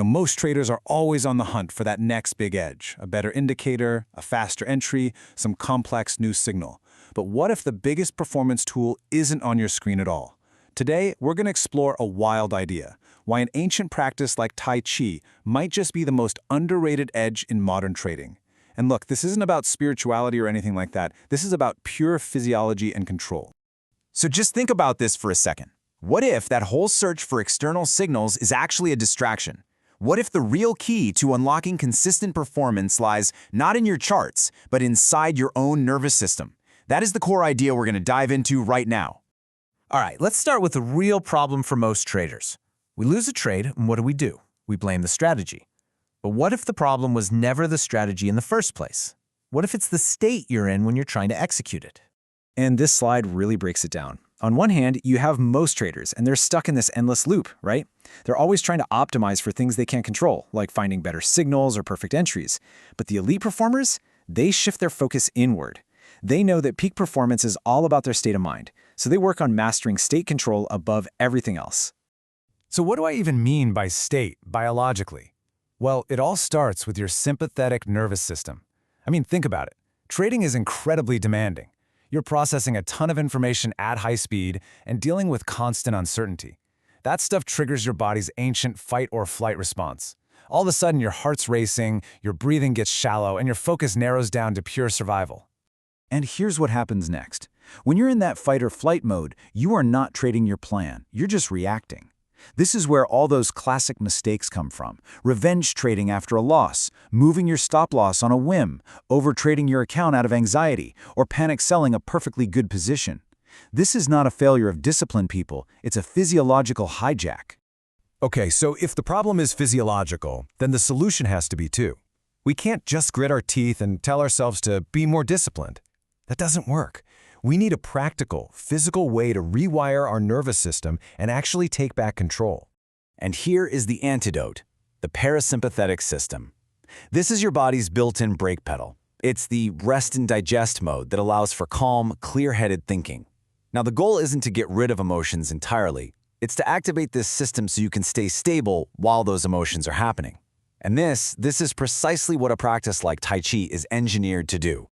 Most traders are always on the hunt for that next big edge, a better indicator, a faster entry, some complex new signal. But what if the biggest performance tool isn't on your screen at all? Today, we're going to explore a wild idea, why an ancient practice like Tai Chi might just be the most underrated edge in modern trading. And look, this isn't about spirituality or anything like that. This is about pure physiology and control. So just think about this for a second. What if that whole search for external signals is actually a distraction? What if the real key to unlocking consistent performance lies not in your charts, but inside your own nervous system? That is the core idea we're going to dive into right now. All right, let's start with the real problem for most traders. We lose a trade, and what do? We blame the strategy. But what if the problem was never the strategy in the first place? What if it's the state you're in when you're trying to execute it? And this slide really breaks it down. On one hand, you have most traders, and they're stuck in this endless loop, right? They're always trying to optimize for things they can't control, like finding better signals or perfect entries. But the elite performers, they shift their focus inward. They know that peak performance is all about their state of mind, so they work on mastering state control above everything else. So what do I even mean by state, biologically? Well, it all starts with your sympathetic nervous system. Think about it. Trading is incredibly demanding. You're processing a ton of information at high speed and dealing with constant uncertainty. That stuff triggers your body's ancient fight or flight response. All of a sudden, your heart's racing, your breathing gets shallow, and your focus narrows down to pure survival. And here's what happens next. When you're in that fight or flight mode, you are not trading your plan. You're just reacting. This is where all those classic mistakes come from. Revenge trading after a loss, moving your stop loss on a whim, overtrading your account out of anxiety, or panic selling a perfectly good position. This is not a failure of discipline, people. It's a physiological hijack. Okay, so if the problem is physiological, then the solution has to be too. We can't just grit our teeth and tell ourselves to be more disciplined. That doesn't work. We need a practical, physical way to rewire our nervous system and actually take back control. And here is the antidote, the parasympathetic system. This is your body's built-in brake pedal. It's the rest and digest mode that allows for calm, clear-headed thinking. Now, the goal isn't to get rid of emotions entirely. It's to activate this system so you can stay stable while those emotions are happening. And this is precisely what a practice like Tai Chi is engineered to do.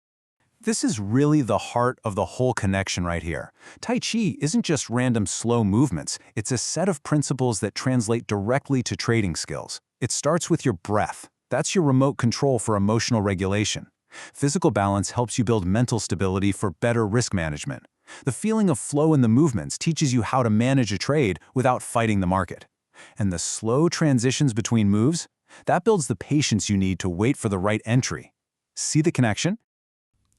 This is really the heart of the whole connection right here. Tai Chi isn't just random slow movements. It's a set of principles that translate directly to trading skills. It starts with your breath. That's your remote control for emotional regulation. Physical balance helps you build mental stability for better risk management. The feeling of flow in the movements teaches you how to manage a trade without fighting the market. And the slow transitions between moves, that builds the patience you need to wait for the right entry. See the connection?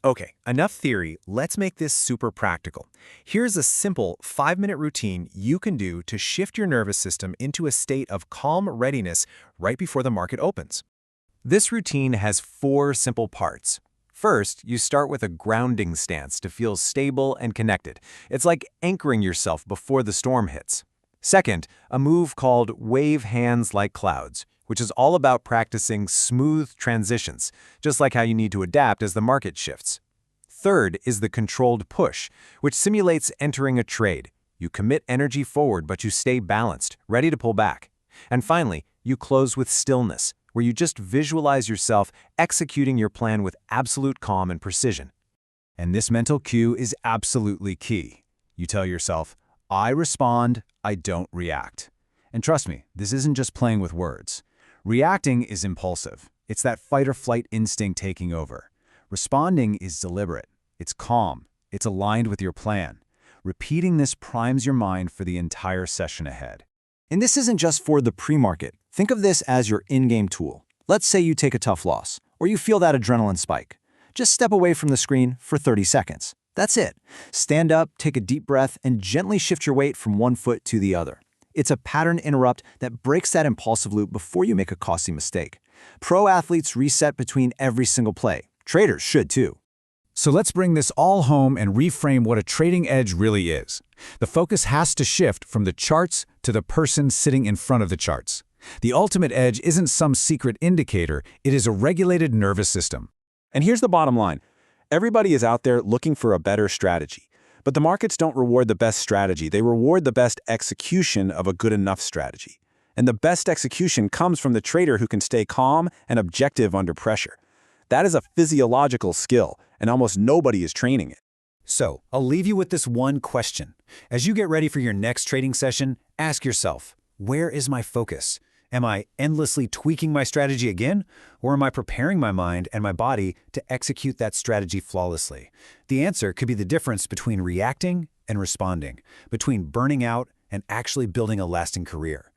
Okay, enough theory. Let's make this super practical. Here's a simple 5-minute routine you can do to shift your nervous system into a state of calm readiness right before the market opens. This routine has 4 simple parts. First, you start with a grounding stance to feel stable and connected. It's like anchoring yourself before the storm hits. Second, a move called wave hands like clouds, which is all about practicing smooth transitions, just like how you need to adapt as the market shifts. Third is the controlled push, which simulates entering a trade. You commit energy forward, but you stay balanced, ready to pull back. And finally, you close with stillness, where you just visualize yourself executing your plan with absolute calm and precision. And this mental cue is absolutely key. You tell yourself, I respond, I don't react. And trust me, this isn't just playing with words. Reacting is impulsive. It's that fight or flight instinct taking over. Responding is deliberate. It's calm. It's aligned with your plan. Repeating this primes your mind for the entire session ahead. And this isn't just for the pre-market. Think of this as your in-game tool. Let's say you take a tough loss, or you feel that adrenaline spike. Just step away from the screen for 30 seconds. That's it. Stand up, take a deep breath, and gently shift your weight from one foot to the other. It's a pattern interrupt that breaks that impulsive loop before you make a costly mistake. Pro athletes reset between every single play. Traders should too. So let's bring this all home and reframe what a trading edge really is. The focus has to shift from the charts to the person sitting in front of the charts. The ultimate edge isn't some secret indicator, it is a regulated nervous system. And here's the bottom line. Everybody is out there looking for a better strategy. But the markets don't reward the best strategy, they reward the best execution of a good enough strategy. And the best execution comes from the trader who can stay calm and objective under pressure. That is a physiological skill, and almost nobody is training it. So, I'll leave you with this one question. As you get ready for your next trading session, ask yourself, where is my focus? Am I endlessly tweaking my strategy again? Or am I preparing my mind and my body to execute that strategy flawlessly? The answer could be the difference between reacting and responding, between burning out and actually building a lasting career.